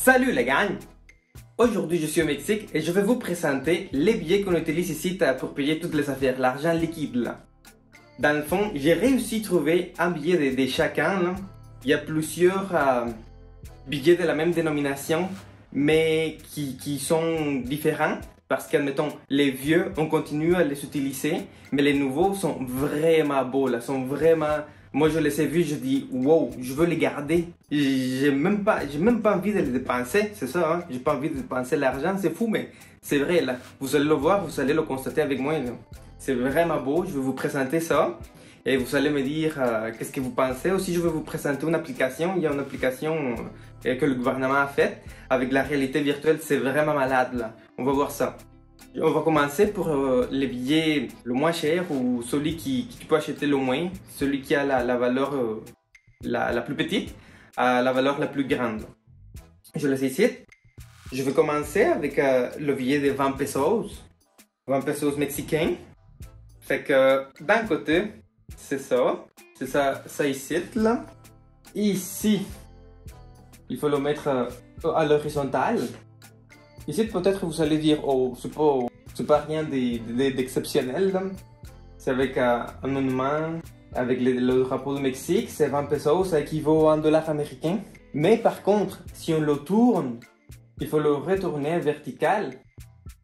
Salut les gang! Aujourd'hui je suis au Mexique et je vais vous présenter les billets qu'on utilise ici pour payer toutes les affaires, l'argent liquide là. Dans le fond, j'ai réussi à trouver un billet de chacun là. Il y a plusieurs billets de la même dénomination mais qui sont différents parce qu'admettons, les vieux on continue à les utiliser mais les nouveaux sont vraiment beaux là, sont vraiment... Moi, je les ai vus, je dis, wow, je veux les garder. J'ai même pas envie de les dépenser, c'est ça, hein? J'ai pas envie de dépenser l'argent, c'est fou, mais c'est vrai, là. Vous allez le voir, vous allez le constater avec moi, là. C'est vraiment beau, je vais vous présenter ça. Et vous allez me dire qu'est-ce que vous pensez. Aussi, je vais vous présenter une application. Il y a une application que le gouvernement a faite avec la réalité virtuelle. C'est vraiment malade, là. On va voir ça. On va commencer pour les billets le moins cher ou celui qui peut acheter le moins, celui qui a la valeur la plus petite à la valeur la plus grande. Je les ici. Je vais commencer avec le billet de 20 pesos mexicains. Fait que d'un côté, c'est ça ici là. Ici, il faut le mettre à l'horizontale. Ici, peut-être vous allez dire, oh, c'est pas rien d'exceptionnel. C'est avec un monument, avec le drapeau du Mexique, c'est 20 pesos, ça équivaut à $1 américain. Mais par contre, si on le tourne, il faut le retourner vertical.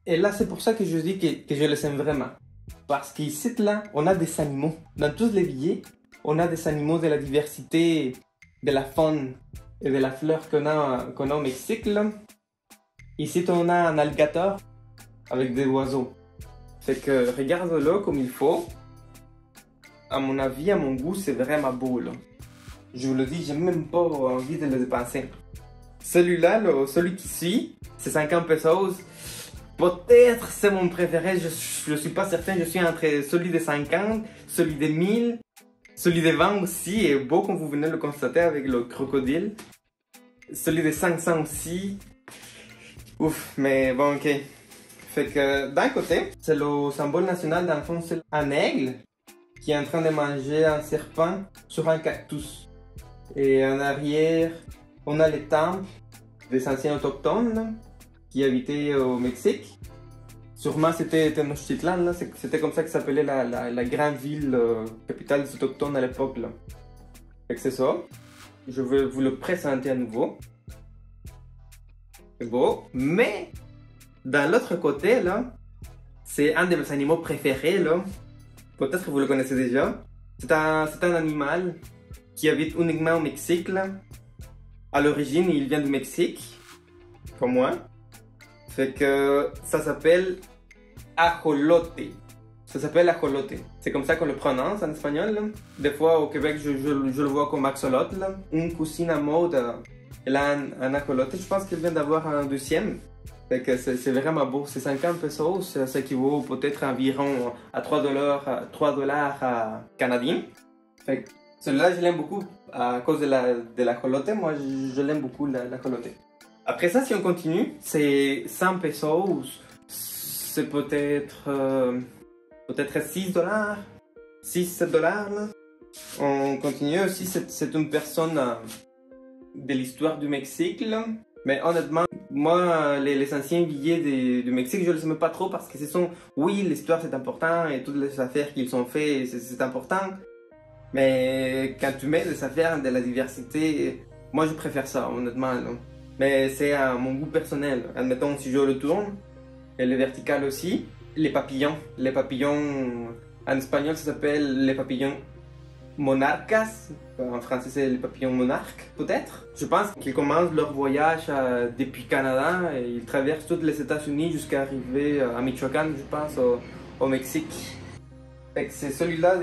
Et là, c'est pour ça que je dis que je les aime vraiment. Parce qu'ici, là, on a des animaux. Dans tous les billets, on a des animaux de la diversité, de la faune et de la fleur qu'on a au Mexique, là. Ici, on a un alligator avec des oiseaux. Fait que regarde-le comme il faut. À mon avis, à mon goût, c'est vraiment beau là. Je vous le dis, j'ai même pas envie de le dépenser. Celui-là, celui qui suit, c'est 50 pesos. Peut-être c'est mon préféré, je suis pas certain. Je suis entre celui de 50, celui de 1000, celui de 20 aussi est beau comme vous venez de le constater avec le crocodile. Celui de 500 aussi. Ouf, mais bon, ok. Fait que d'un côté, c'est le symbole national, dans le fond, c'est un aigle qui est en train de manger un serpent sur un cactus. Et en arrière, on a les temples des anciens autochtones là, qui habitaient au Mexique. Sûrement c'était Tenochtitlan, là, c'était comme ça que s'appelait la grande ville capitale des autochtones à l'époque. Fait que c'est ça. Je vais vous le présenter à nouveau. C'est beau, mais dans l'autre côté là, c'est un de mes animaux préférés là. Peut-être que vous le connaissez déjà. C'est un animal qui habite uniquement au Mexique là. À l'origine, il vient du Mexique, comme moi. Fait que ça s'appelle ajolote. Ça s'appelle ajolote. C'est comme ça qu'on le prononce en espagnol là. Des fois au Québec, je le vois comme axolote là. Une cousine à mode. Elle a un ajolote, je pense qu'elle vient d'avoir un deuxième. Fait que c'est vraiment beau, c'est 50 pesos, ça équivaut peut-être environ à $3 canadiens. Fait que celui-là, je l'aime beaucoup à cause de l'ajolote. Moi, je l'aime beaucoup, l'ajolote. Après ça, si on continue, c'est 100 pesos, c'est peut-être $6, 6-7 là. On continue aussi, c'est une personne... de l'histoire du Mexique là. Mais honnêtement, moi les anciens billets du Mexique je les aime pas trop parce que ce sont, oui l'histoire c'est important et toutes les affaires qu'ils ont fait c'est important, mais quand tu mets des affaires de la diversité, moi je préfère ça honnêtement là. Mais c'est à mon goût personnel. Admettons si je le tourne, et le vertical aussi, les papillons en espagnol ça s'appelle les papillons monarcas. En français, c'est les papillons monarques, peut-être. Je pense qu'ils commencent leur voyage depuis Canada et ils traversent tous les États-Unis jusqu'à arriver à Michoacán, je pense, au Mexique. C'est celui-là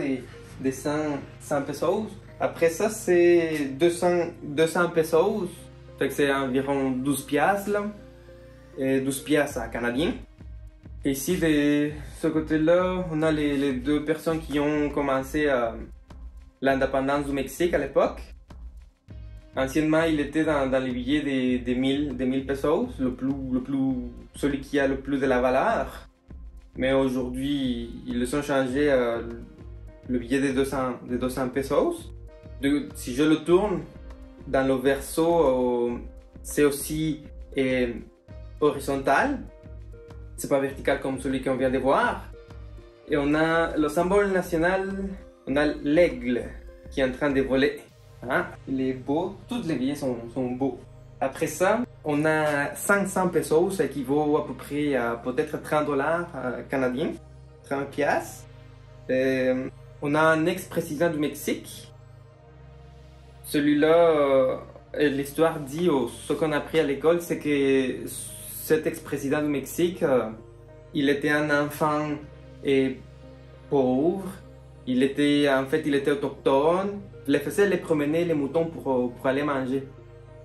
des 100 pesos. Après ça, c'est 200 pesos. Fait que c'est environ 12 piastres, là. Et 12 piastres canadiens. Et ici, de ce côté-là, on a les deux personnes qui ont commencé l'indépendance du Mexique à l'époque. Anciennement, il était dans les billets des 1000 pesos, celui qui a le plus de la valeur. Mais aujourd'hui, ils le sont changé le billet des 200 pesos. Si je le tourne dans le verso c'est aussi horizontal. C'est pas vertical comme celui qu'on vient de voir. Et on a le symbole national, on a l'aigle qui est en train de voler. Hein? Il est beau, tous les billets sont beaux. Après ça, on a 500 pesos, ça équivaut à peu près à peut-être 30 dollars canadiens, 30 piastres. On a un ex-président du Mexique. Celui-là, l'histoire dit, ou ce qu'on a appris à l'école, c'est que cet ex-président du Mexique, il était un enfant pauvre. Il était autochtone. Il faisait les promener les moutons pour aller manger.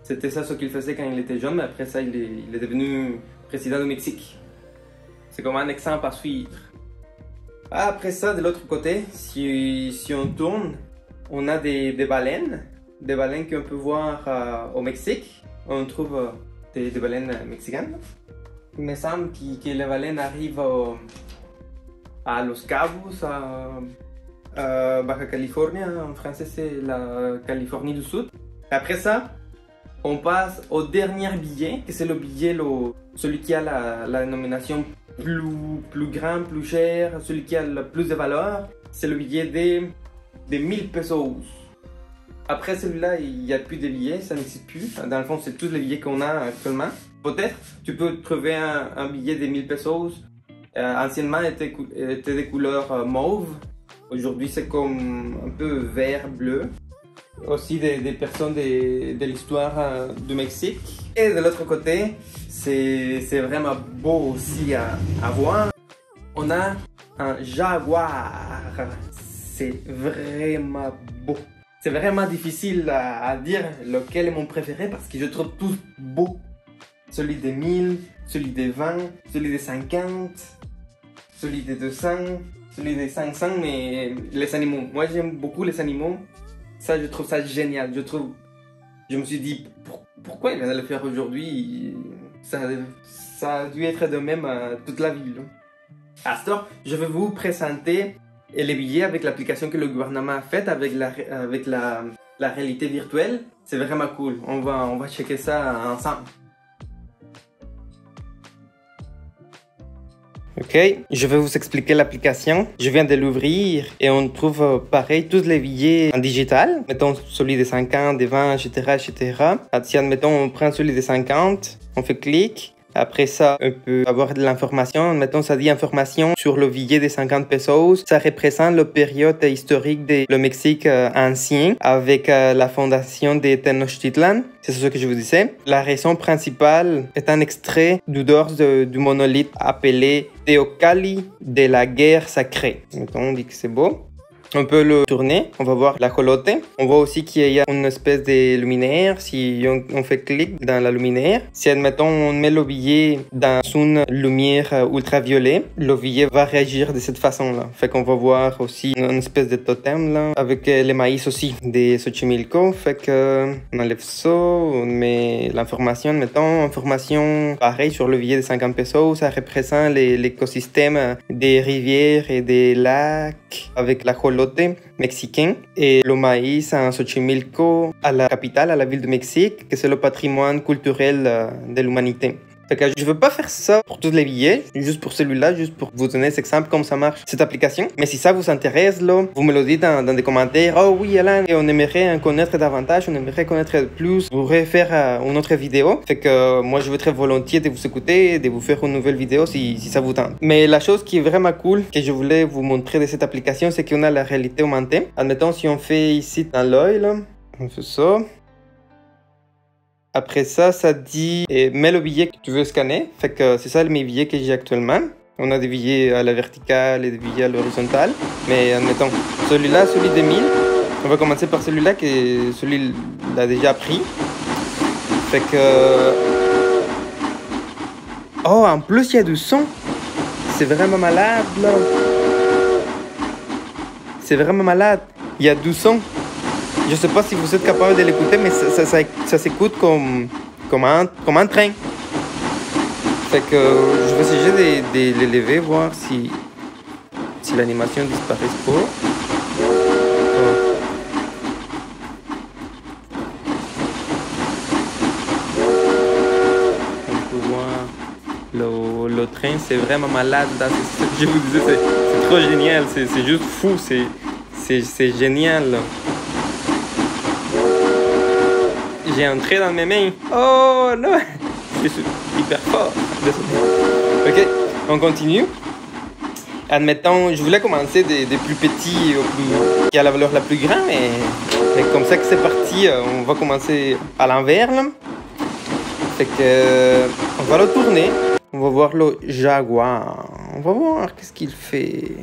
C'était ça ce qu'il faisait quand il était jeune, mais après ça, il est devenu président du Mexique. C'est comme un exemple à suivre. Après ça, de l'autre côté, si on tourne, on a des baleines qu'on peut voir au Mexique. On trouve des baleines mexicaines. Il me semble que les baleines arrivent à Los Cabos, à Baja California. En français, c'est la Californie du Sud. Après ça, on passe au dernier billet, que c'est le billet, celui qui a la nomination plus grand, plus cher, celui qui a le plus de valeur. C'est le billet de 1000 pesos. Après celui-là, il n'y a plus de billets, ça n'existe plus. Dans le fond, c'est tous les billets qu'on a actuellement. Peut-être, tu peux trouver un billet de 1000 pesos. Anciennement, était de couleur mauve. Aujourd'hui, c'est comme un peu vert-bleu. Aussi des personnes de l'histoire du Mexique. Et de l'autre côté, c'est vraiment beau aussi à voir. On a un jaguar. C'est vraiment beau. C'est vraiment difficile à dire lequel est mon préféré parce que je trouve tous beaux. Celui des 1000, celui des 20, celui des 50, celui des 200, celui des 500, mais les animaux. Moi, j'aime beaucoup les animaux. Ça, je trouve ça génial. Je me suis dit, pourquoi il vient de le faire aujourd'hui? Ça a dû être de même toute la ville. À ce temps, je vais vous présenter les billets avec l'application que le gouvernement a faite avec la réalité virtuelle. C'est vraiment cool. On va checker ça ensemble. Ok, je vais vous expliquer l'application. Je viens de l'ouvrir et on trouve pareil tous les billets en digital. Mettons celui des 50, des 20, etc. etc. Si admettons on prend celui des 50, on fait clic. Après ça, on peut avoir de l'information. Mettons, ça dit information sur le billet de 50 pesos. Ça représente la période historique du Mexique ancien avec la fondation de Tenochtitlan. C'est ce que je vous disais. La raison principale est un extrait du dors du monolithe appelé Teocalli de la guerre sacrée. Mettons, on dit que c'est beau. On peut le tourner, on va voir la colotte. On voit aussi qu'il y a une espèce de luminaire. Si on fait clic dans la luminaire, si admettons on met le billet dans une lumière ultraviolet, le billet va réagir de cette façon-là. Fait qu'on va voir aussi une espèce de totem là, avec les maïs aussi de Xochimilco. Fait que on enlève ça, on met l'information, mettons, information pareil sur le billet de 50 pesos. Ça représente l'écosystème des rivières et des lacs avec la colotte mexicain et le maïs en Xochimilco, à la capitale, à la ville de Mexique, que c'est le patrimoine culturel de l'humanité. Je ne veux pas faire ça pour tous les billets, juste pour celui-là, juste pour vous donner cet exemple, comment ça marche, cette application. Mais si ça vous intéresse, là, vous me le dites dans des commentaires. Oh oui, Alan, on aimerait en connaître davantage, on aimerait connaître plus. Vous pourrez faire une autre vidéo. Fait que moi, je veux très volontiers de vous écouter, de vous faire une nouvelle vidéo si ça vous tente. Mais la chose qui est vraiment cool, que je voulais vous montrer de cette application, c'est qu'on a la réalité augmentée. Admettons, si on fait ici dans l'œil, là, on fait ça. Après ça, ça dit mets le billet que tu veux scanner. Fait que c'est ça mes billets que j'ai actuellement. On a des billets à la verticale et des billets à l'horizontale. Mais admettons, celui-là, celui des 1000. On va commencer par celui-là, que celui-là déjà pris. Fait que... Oh, en plus, il y a du son. C'est vraiment malade, là. C'est vraiment malade. Il y a du son. Je sais pas si vous êtes capable de l'écouter, mais ça s'écoute comme un train. Fait que je vais essayer de l'élever, voir si l'animation disparaît pas. train, c'est vraiment malade. Là. C'est ce que je vous disais, c'est trop génial, c'est juste fou, c'est génial. Là. J'ai entré dans mes mains. Oh non, je suis hyper fort. Ok, on continue. Admettons, je voulais commencer des plus petits au plus, qui a la valeur la plus grande, mais comme ça que c'est parti, on va commencer à l'envers. Fait que on va le tourner. On va voir le jaguar. On va voir qu'est-ce qu'il fait,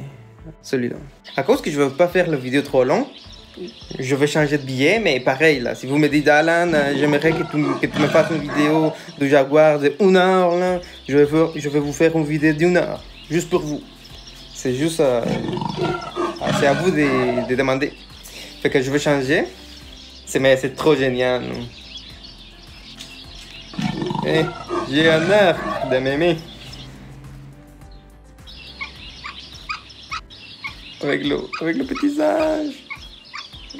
celui-là. À cause que je ne veux pas faire la vidéo trop longue, je vais changer de billet, mais pareil, là, si vous me dites, Alan, j'aimerais que tu me fasses une vidéo de jaguar de 1 heure, là, je vais vous faire une vidéo d'1 heure, juste pour vous. C'est juste, c'est à vous de demander. Fait que je vais changer. Mais c'est trop génial. Hey, j'ai un air de m'aimer. Avec le petit singe.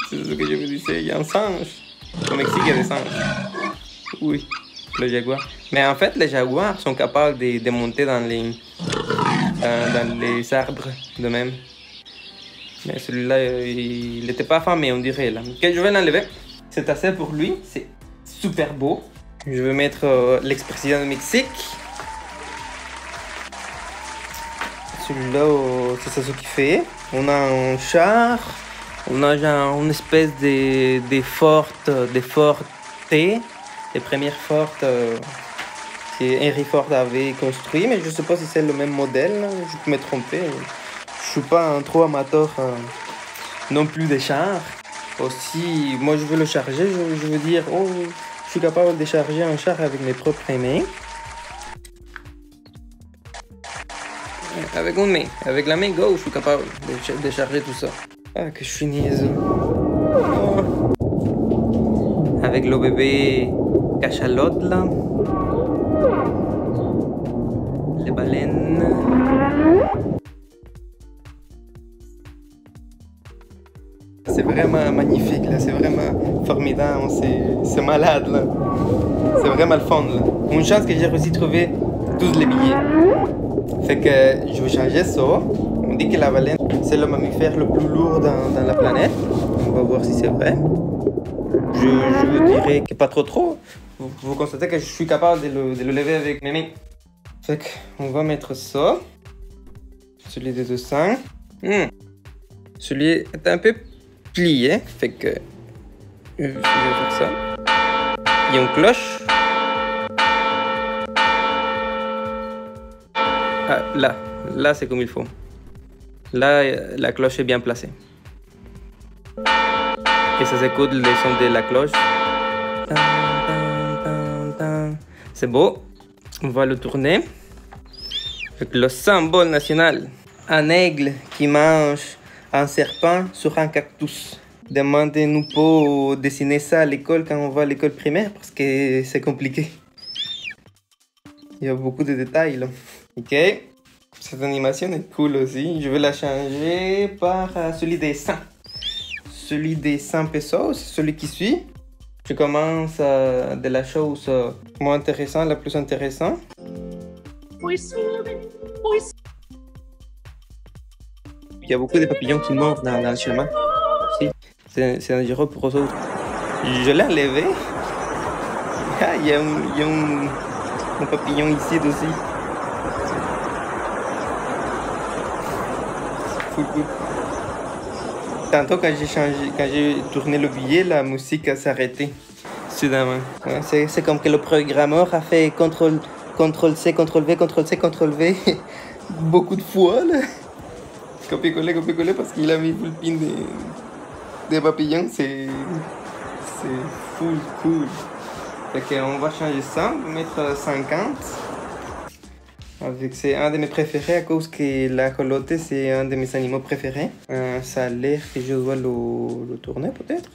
C'est ce que je vous disais, il y a un singe. Au Mexique, il y a des singes. Oui, le jaguar. Mais en fait, les jaguars sont capables de monter dans les arbres de même. Mais celui-là, il n'était pas affamé, on dirait là. Ok, je vais l'enlever. C'est assez pour lui, c'est super beau. Je vais mettre l'ex-président du Mexique. Celui-là, c'est ça ce qu'il fait. On a un char. On a genre une espèce de fortes, des premières fortes que Henry Ford avait construit, mais je ne sais pas si c'est le même modèle. Je peux me tromper. Je suis pas un trop amateur non plus des chars. Aussi, moi je veux le charger. Je veux dire, oh, je suis capable de charger un char avec mes propres mains. Avec une main, avec la main gauche, je suis capable de charger tout ça. Ah, que je suis niaiseux. Oh. Avec le bébé cachalote là. Les baleines. C'est vraiment magnifique là, c'est vraiment formidable, c'est malade là. C'est vraiment le fun là. Une chance que j'ai réussi à trouver tous les billets. Fait que je vais changer ça. On dit que la baleine, c'est le mammifère le plus lourd dans la planète. On va voir si c'est vrai. Je vous dirais que pas trop. Vous constatez que je suis capable de le lever avec mes mains. Fait qu'on va mettre ça. Celui de 200. Celui est un peu plié. Fait que je vais faire ça. Il y a une cloche. Ah, là c'est comme il faut. Là, la cloche est bien placée. Et ça s'écoute le son de la cloche. C'est beau. On va le tourner. Avec le symbole national. Un aigle qui mange un serpent sur un cactus. Demandez-nous pas de dessiner ça à l'école quand on va à l'école primaire parce que c'est compliqué. Il y a beaucoup de détails là. Ok. Cette animation est cool aussi. Je vais la changer par celui des 100. Celui des 100 pesos, celui qui suit. Je commence de la chose moins intéressante, la plus intéressante. Il y a beaucoup de papillons qui mordent dans le chemin. C'est dangereux pour eux autres. Je l'ai enlevé. Ah, il y a un papillon ici aussi. Cool. Tantôt quand j'ai tourné le billet, la musique s'est arrêtée. Soudainement. Ouais, c'est comme que le programmeur a fait CTRL-C, CTRL-V, CTRL-C, CTRL-V beaucoup de fois là. Copier-coller parce qu'il a mis le pin des papillons, c'est full cool. Fait qu'on va changer ça, on va mettre 50. C'est un de mes préférés à cause que l'ajolote c'est un de mes animaux préférés. Ça a l'air que je dois le tourner peut-être.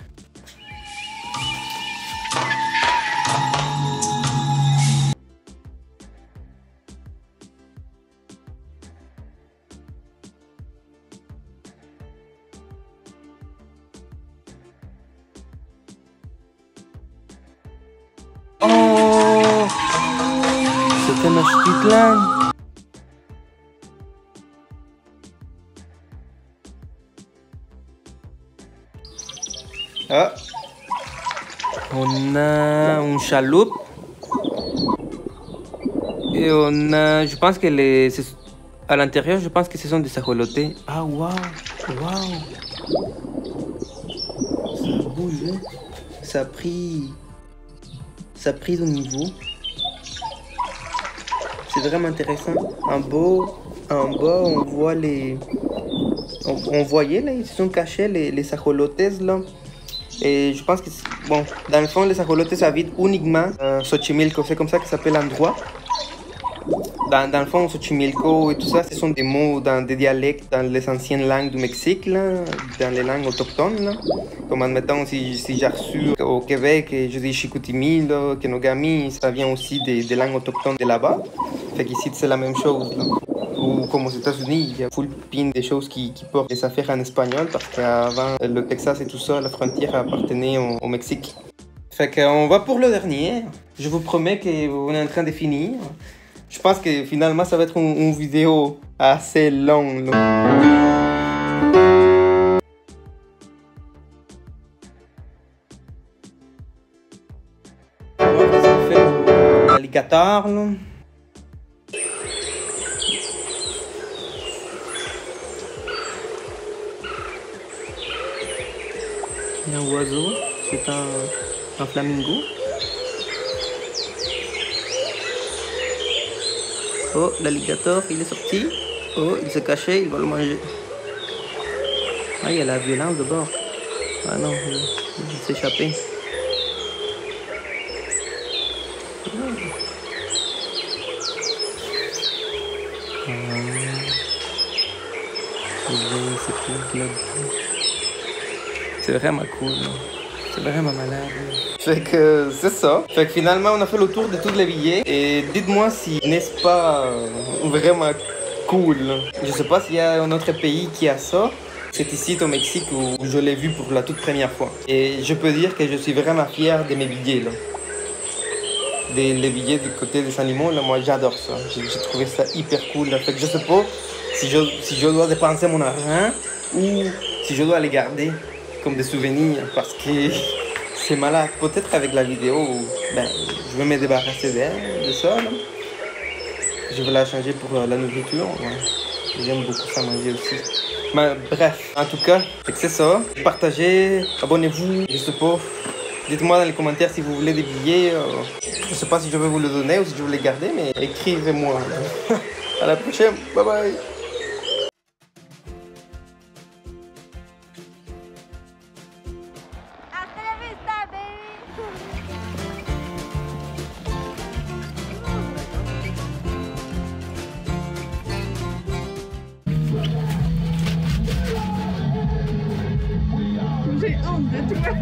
Oh, c'était Tenochtitlan. Ah, on a une chaloupe. Et on a, je pense que à l'intérieur, je pense que ce sont des ajolotés. Ah, waouh, waouh. Ça bouge, hein. Ça a pris du niveau. C'est vraiment intéressant. En bas, on voit on voyait là, ils se sont cachés les ajolotes là. Et je pense que, bon, dans le fond, les ajolotes habitent uniquement Xochimilco, c'est comme ça que s'appelle l'endroit. Dans le fond, Xochimilco et tout ça, ce sont des mots dans des dialectes, dans les anciennes langues du Mexique, là, dans les langues autochtones. Là. Comme admettons, si j'ai reçu au Québec, et je dis Chicoutimi, là, Kenogami, ça vient aussi des langues autochtones de là-bas. Fait qu'ici, c'est la même chose. Là. Ou comme aux États-Unis, il y a full pin des choses qui portent des affaires en espagnol, parce qu'avant, le Texas et tout ça, la frontière appartenait au Mexique. Fait qu'on va pour le dernier. Je vous promets qu'on est en train de finir. Je pense que finalement, ça va être une vidéo assez longue. On va voir ce qu'on fait l'alligator. Il y a un oiseau, c'est un flamingo. Oh, l'alligator, il est sorti. Oh, il s'est caché, il va le manger. Ah, il y a la violence de bord. Ah non, il s'est échappé. C'est vraiment cool. C'est vraiment malade. Fait que c'est ça. Fait que finalement, on a fait le tour de tous les billets. Et dites-moi si n'est-ce pas vraiment cool. Je sais pas s'il y a un autre pays qui a ça. C'est ici au Mexique où je l'ai vu pour la toute première fois. Et je peux dire que je suis vraiment fier de mes billets là. Les billets du côté des animaux, là, moi j'adore ça. J'ai trouvé ça hyper cool. Là. Fait que je sais pas si je dois dépenser mon argent ou si je dois les garder comme des souvenirs parce que c'est malade. Peut-être avec la vidéo, ben, je vais me débarrasser de ça. Là. Je vais la changer pour la nourriture. Ouais. J'aime beaucoup ça manger aussi. Mais bref, en tout cas, c'est ça. Partagez, abonnez-vous, je sais pas. Dites-moi dans les commentaires si vous voulez des billets. Je sais pas si je vais vous le donner ou si je vais les garder, mais écrivez-moi. À la prochaine, bye bye. J'ai honte de toi.